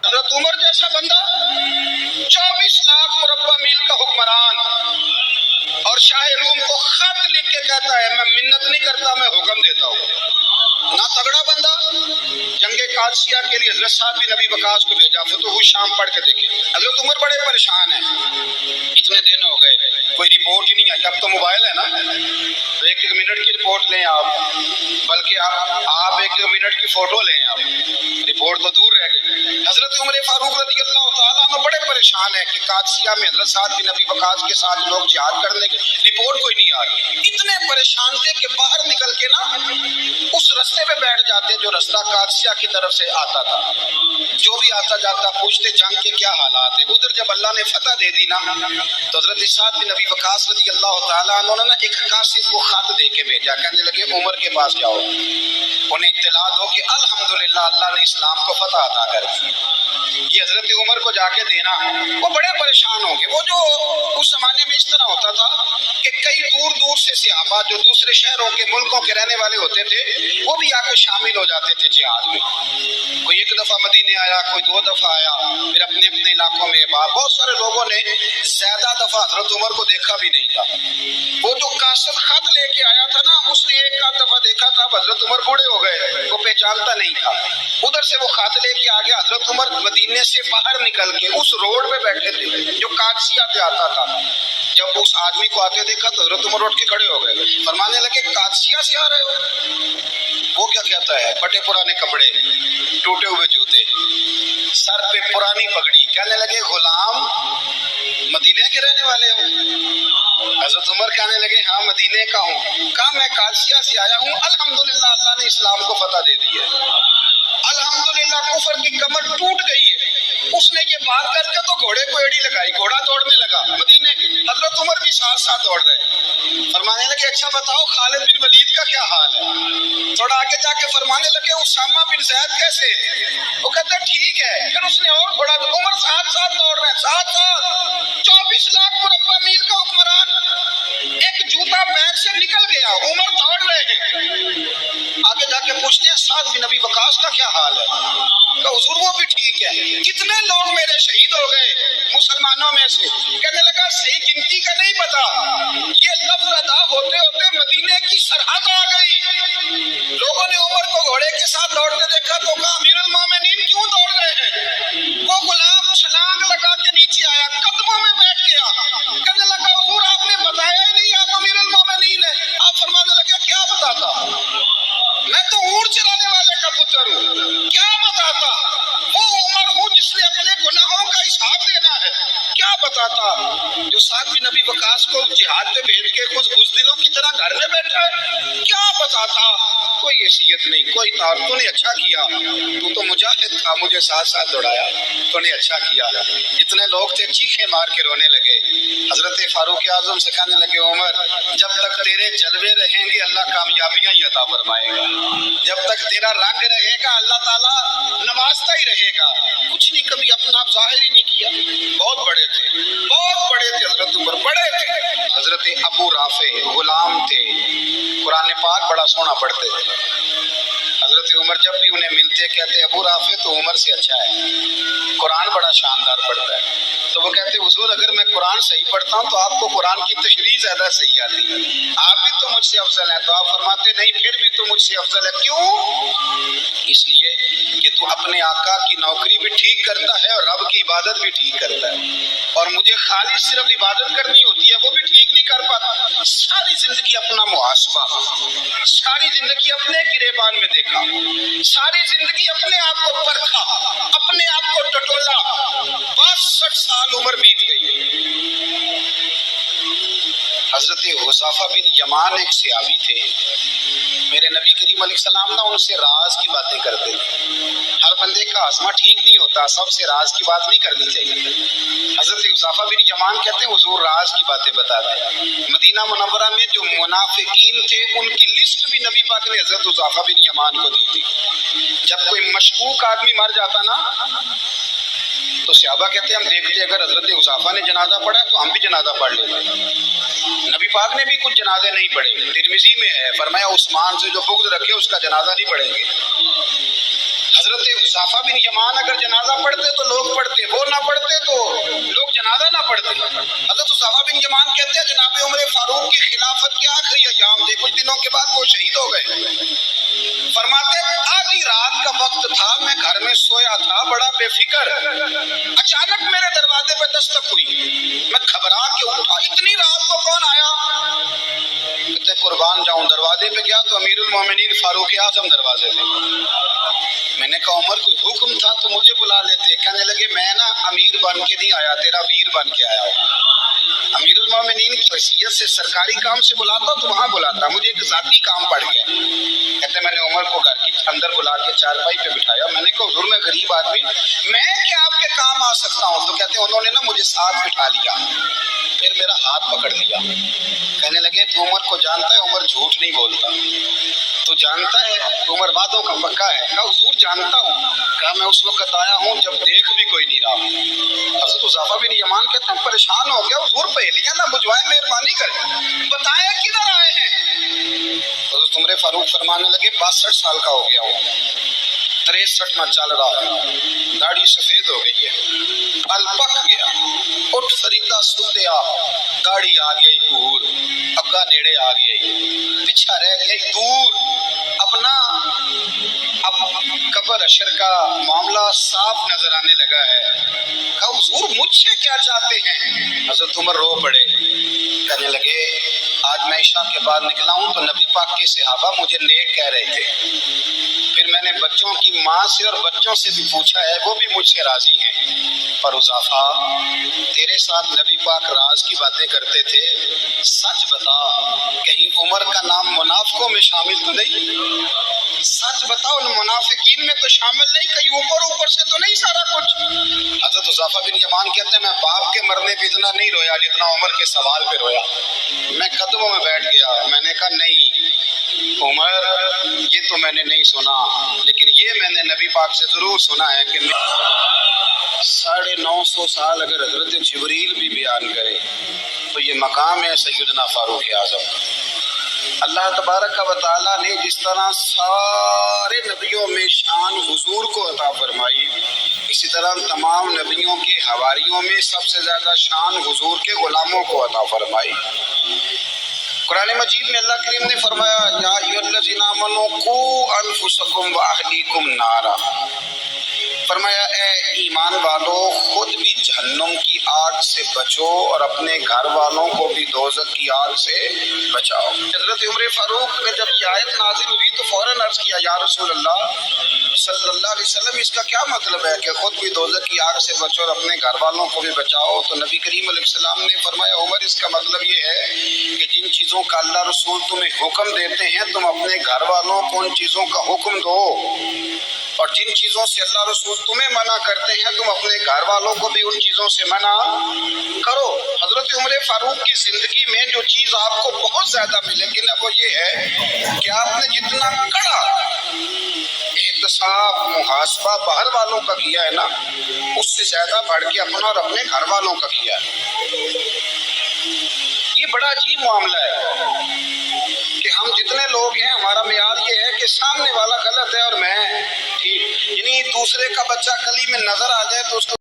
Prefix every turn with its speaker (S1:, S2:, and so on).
S1: حضرت عمر جیسا بندہ 24 لاکھ مربع میل کا حکمران اور شاہ روم کو خط لکھ کے کہتا ہے میں منت نہیں کرتا میں حکم دیتا ہوں. نہ تگڑا بندہ. جنگ قادسیہ کے لیے حضرت سعد بن ابی وقاص کو بھیجا. فتوح شام پڑھ کے دیکھیں. حضرت عمر بڑے پریشان ہیں. اتنے دن ہو گئے کوئی رپورٹ ہی نہیں آئی. اب تو موبائل ہے نا, تو ایک ایک منٹ کی رپورٹ لیں آپ, بلکہ آپ ایک منٹ کی فوٹو لیں. آپ رپورٹ تو دور رہ گئی. حضرت عمر فاروق رضی اللہ تعالیٰ عنہ بڑے پریشان ہیں کہ قادسیہ میں حضرت سعد بن ابی وقاص کے ساتھ لوگ جہاد کرنے کے رپورٹ کوئی نہیں آ رہی. اتنے پریشان تھے کہ باہر نکل کے نا اس رستے پہ بیٹھ جاتے جو رستہ قادسیہ کی طرف سے آتا تھا. جو بھی آتا جاتا پوچھتے جنگ کے کیا حالات ہیں. ادھر جب اللہ نے فتح دے دی نا تو حضرت سعد بن ابی وقاص رضی اللہ تعالیٰ عنہ نے ایک قاصد کو خط دے کے بھیجا. کہنے لگے عمر کے پاس جاؤ, انہیں اطلاع دو کہ الحمدللہ اللہ نے اسلام کو فتح عطا کر دی. یہ حضرت عمر کو جا کے دینا. وہ بڑے پریشان ہوں گے. وہ جو اس زمانے میں اس طرح ہوتا تھا کہ کئی دور دور سے صحابہ جو دوسرے شہروں کے ملکوں کے رہنے والے ہوتے تھے وہ بھی آ کے شامل ہو جاتے تھے جہاد میں. کوئی ایک دفعہ مدینے آیا, کوئی 2 دفعہ آیا, پھر اپنے اپنے علاقوں میں. بہت سارے لوگوں نے زیادہ دفعہ حضرت عمر کو دیکھا بھی نہیں تھا. وہ جو قاصد خط لے کے آیا تھا نا اس نے ایک آدھ دفعہ دیکھا تھا. حضرت عمر بوڑھے ہو گئے, وہ پہچانتا نہیں تھا. ادھر سے وہ خط لے کے آ گیا. حضرت عمر مدینے سے باہر نکل کے اس روڈ پہ بیٹھے تھے جو قادسیہ سے آتا تھا. جب اس آدمی کو آتے دیکھا تو حضرت عمر اٹھ کے کھڑے ہو گئے, فرمانے لگے قادسیہ سے آ رہے ہو؟ وہ کیا کہتا ہے؟ پھٹے پرانے کپڑے, ٹوٹے ہوئے جوتے, سر پہ پرانی پگڑی. کہنے لگے غلام مدینے کے رہنے والے ہو؟ حضرت عمر کہنے لگے ہاں مدینے کا ہوں. کہا میں قادسیہ سے آیا ہوں, الحمدللہ اللہ نے اسلام کو فتح دے دی ہے, الحمدللہ کفر کی کمر ٹوٹ گئی ہے. اس نے یہ بات کر کے تو گھوڑے کو ایڑی لگائی, گھوڑا دوڑنے لگا مدینے کے. حضرت عمر بھی ساتھ ساتھ دوڑ رہے. فرمانے لگے اچھا بتاؤ خالد بن ولید کا کیا حال ہے؟ تھوڑا آگے جا کے فرمانے لگے اسامہ بن زید کیسے؟ وہ کہتے ٹھیک ہے. پھر اس نے اور گھوڑا, عمر ساتھ ساتھ دوڑ رہے ہیں, ساتھ ساتھ. 24 لاکھ مربع میل کا حکمران, ایک جوتا پیر سے نکل گیا, عمر دوڑ رہے ہیں. آگے جا کے پوچھتے ہیں سعد بن ابی وقاص کا کیا حال ہے؟ کہ حضور وہ بھی ٹھیک ہے. کتنے لوگ میرے شہید ہو گئے مسلمانوں میں سے؟ کہنے لگا صحیح گنتی کا نہیں پتا, یہ لفظ ادا ہوتے ہوتے مدینے کی سرحد آ گئی. لوگوں نے عمر کو گھوڑے کے ساتھ دوڑتے دیکھا تو کہا امیر المومنین کیوں دوڑ رہے ہیں؟ وہ غلام چھلانگ لگا کے نیچے آیا, قدموں میں بیٹھ گیا. کہنے لگا حضور آپ نے بتایا ہی نہیں آپ امیر المومنین ہیں. آپ فرمانے لگے کیا بتاتا, میں تو اونٹ چلانے والے کا پتر ہوں, کیا بتاتا. وہ عمر ہوں جس نے اپنے گناہوں کا حساب دینا ہے. کیا بتاتا جو سعد بن ابی وقاص کو جہاد پہ بھیج کے کچھ بزدلوں کی طرح گھر میں بیٹھا ہے. کیا بتاتا. کوئی حیثیت نہیں, کوئی طور. تو نے اچھا کیا, تو تو مجاہد تھا, مجھے ساتھ ساتھ دوڑایا, تو نے اچھا کیا. جتنے لوگ تھے چیخے مار کے رونے لگے. حضرت فاروق اعظم سے کہنے لگے عمر جب تک تیرے جلوے رہیں گے اللہ کامیابیاں ہی عطا فرمائے گا, جب تک تیرا رنگ رہے گا اللہ تعالیٰ نوازتا ہی رہے گا. کچھ نہیں کبھی اپنا آپ ظاہر ہی نہیں کیا. بہت بڑے تھے, بہت بڑے تھے حضرت عمر, بڑے تھے. حضرت ابو رافع غلام تھے, قرآن پاک بڑا سونا پڑھتے تھے. حضرت عمر جب بھی انہیں ملتے کہتے ابو رافع تو عمر سے اچھا ہے, قرآن بڑا شاندار پڑھتا ہے. تو وہ کہتے حضور اگر میں قرآن صحیح پڑھتا ہوں تو آپ کو قرآن کی تشریح زیادہ صحیح آتی ہے, آپ بھی تو مجھ سے افضل ہیں. تو آپ فرماتے نہیں پھر بھی تو مجھ سے افضل ہے. کیوں؟ اس لیے کہ تو اپنے آقا کی نوکری بھی ٹھیک کرتا ہے اور رب کی عبادت بھی ٹھیک کرتا ہے, اور مجھے خالی صرف عبادت کرنی ہوتی ہے وہ بھی ٹھیک نہیں کر پاتا. ساری زندگی اپنا محاسبہ, ساری زندگی اپنے گریبان میں دیکھا, ساری زندگی اپنے آپ کو پرکھا, اپنے آپ کو ٹٹولا. 62 سال عمر بیت گئی. حضرت حذیفہ بن یمان ایک صحابی تھے, میرے نبی کریم علیہ السلام نا ان سے راز کی باتیں کرتے تھے. ہر بندے کا ہاضمہ ٹھیک نہیں ہوتا, سب سے راز کی بات نہیں کرنی چاہیے. حضرت حذیفہ بن یمان کہتے ہیں حضور راز کی باتیں بتاتے ہیں. مدینہ منورہ میں جو منافقین تھے ان کی لسٹ بھی نبی پاک نے حضرت حذیفہ بن یمان کو دی تھی. جب کوئی مشکوک آدمی مر جاتا نا تو صحابہ کہتے ہیں ہم دیکھتے اگر حضرت حذیفہ نے جنازہ پڑھا تو ہم بھی جنازہ پڑھ لیتے. نبی پاک نے بھی کچھ جنازے نہیں پڑھے, ترمذی میں ہے, فرمایا عثمان سے جو بغض رکھے اس کا جنازہ نہیں پڑھیں گے. حضرت حذیفہ بن یمان اگر جنازہ پڑھتے تو لوگ پڑھتے، وہ نہ پڑھتے تو لوگ جنازہ نہ پڑھتے۔ حضرت حذیفہ بن یمان کہتے ہیں جناب عمر فاروق کی خلافت کے آخری ایام تھے، کچھ دنوں کے بعد وہ شہید ہو گئے۔ فرماتے آدھی رات کا وقت تھا، میں گھر میں سویا تھا بڑا بے فکر، اچانک میرے دروازے پہ دستک ہوئی، میں گھبرا کے اٹھا، اتنی رات کو کون آیا؟ کہتے قربان جاؤں، دروازے پہ گیا تو امیر المومنین فاروق اعظم دروازے پہ۔ میں نے کہا عمر کوئی حکم تھا تو مجھے بلا لیتے۔ کہنے لگے میں نا امیر بن کے نہیں آیا، تیرا ویر بن کے آیا ہوں۔ امیر المومنین کی حیثیت سے سرکاری کام سے بلاتا تو وہاں بلاتا، مجھے ایک ذاتی کام پڑ گیا۔ کہتے میں نے عمر کو گھر کی اندر بلا کے چارپائی پہ بٹھایا، میں نے کہا حضور میں غریب آدمی، میں کیا آپ کے کام آ سکتا ہوں؟ تو کہتے انہوں نے نا مجھے ساتھ بٹھا لیا، پھر میرا ہاتھ پکڑ لیا، کہنے لگے تو عمر کو جانتا ہے؟ عمر جھوٹ نہیں بولتا، تو جانتا ہے عمر وعدوں کا پکا ہے؟ کہا حضور جانتا ہوں۔ کہا میں اس وقت آیا ہوں جب دیکھ بھی کوئی نہیں رہا۔ حضرت حذیفہ بن یمان کہتے ہیں پریشان ہو گیا، حضور پہلیاں نہ بجھوائیں، مہربانی کریں بتائیں کدھر آئے ہیں؟ حضرت عمر فاروق فرمانے لگے 62 سال کا ہو گیا ہوں، 63 میں چل رہا ہے، داڑھی سفید ہو گئی ہے، پل پک گیا، اٹھ فریدہ ستے آ، داڑھی آ گئی دور، اگا نیڑے آ گئی، پیچھا رہ گئی دور، اپنا اب قبر اشر کا معاملہ صاف نظر آنے لگا ہے۔ کہا حضور مجھ سے کیا چاہتے ہیں؟ حضرت عمر رو پڑے، کہنے لگے آج میں عشاء کے بعد نکلا ہوں تو نبی پاک کے صحابہ مجھے نیک کہہ رہے تھے، پھر میں نے بچوں کی ماں سے اور بچوں سے بھی پوچھا ہے، وہ بھی مجھ سے راضی ہیں، پر حذیفہ تیرے ساتھ نبی پاک راز کی باتیں کرتے تھے، سچ بتا کہیں عمر کا نام منافقوں میں شامل تو نہیں؟ سچ بتاؤ ان منافقین میں تو شامل نہیں، کہیں اوپر سے تو نہیں سارا کچھ؟ حضرت حذیفہ بن یمان کہتے ہیں میں باپ کے مرنے پہ اتنا نہیں رویا جتنا عمر کے سوال پہ رویا، میں قدموں میں بیٹھ گیا، میں نے کہا نہیں عمر یہ تو میں نے نہیں سنا، لیکن یہ میں نے نبی پاک سے ضرور سنا ہے کہ 950 سال اگر حضرت جبریل بھی بیان کرے تو یہ مقام ہے سیدنا فاروق اعظم کا۔ اللہ تبارک و تعالیٰ نے جس طرح سارے نبیوں میں شان حضور کو عطا فرمائی، اسی طرح تمام نبیوں کے حواریوں میں سب سے زیادہ شان حضور کے غلاموں کو عطا فرمائی۔ قرآن مجید میں اللہ کریم نے فرمایا یا ایھا الذین آمنوا قوا انفسکم واہلیکم نارا، فرمایا اے ایمان والو خود بھی جہنم کی آگ سے بچو اور اپنے گھر والوں کو بھی دوزخ کی آگ سے بچاؤ۔ حضرت عمر فاروق نے جب یہ آیت نازل ہوئی تو فوراً عرض کیا یا رسول اللہ صلی اللہ علیہ وسلم اس کا کیا مطلب ہے کہ خود بھی دوزخ کی آگ سے بچو اور اپنے گھر والوں کو بھی بچاؤ؟ تو نبی کریم علیہ السلام نے فرمایا عمر اس کا مطلب یہ ہے کہ جن چیزوں کا اللہ رسول تمہیں حکم دیتے ہیں تم اپنے گھر والوں کو ان چیزوں کا حکم دو، اور جن چیزوں سے اللہ رسول تمہیں منع کرتے ہیں تم اپنے گھر والوں کو بھی ان چیزوں سے منع کرو۔ حضرت عمر فاروق کی زندگی میں جو چیز آپ کو بہت زیادہ ملے گی نا وہ یہ ہے کہ آپ نے جتنا کڑا احتساب محاسبہ باہر والوں کا کیا ہے نا اس سے زیادہ بڑھ کے اپنا اور اپنے گھر والوں کا کیا ہے۔ یہ بڑا عجیب معاملہ ہے کہ ہم جتنے لوگ ہیں ہمارا معیار یہ ہے کہ سامنے والا غلط ہے اور میں ٹھیک، یعنی دوسرے کا بچہ گلی میں نظر آ جائے تو اس کو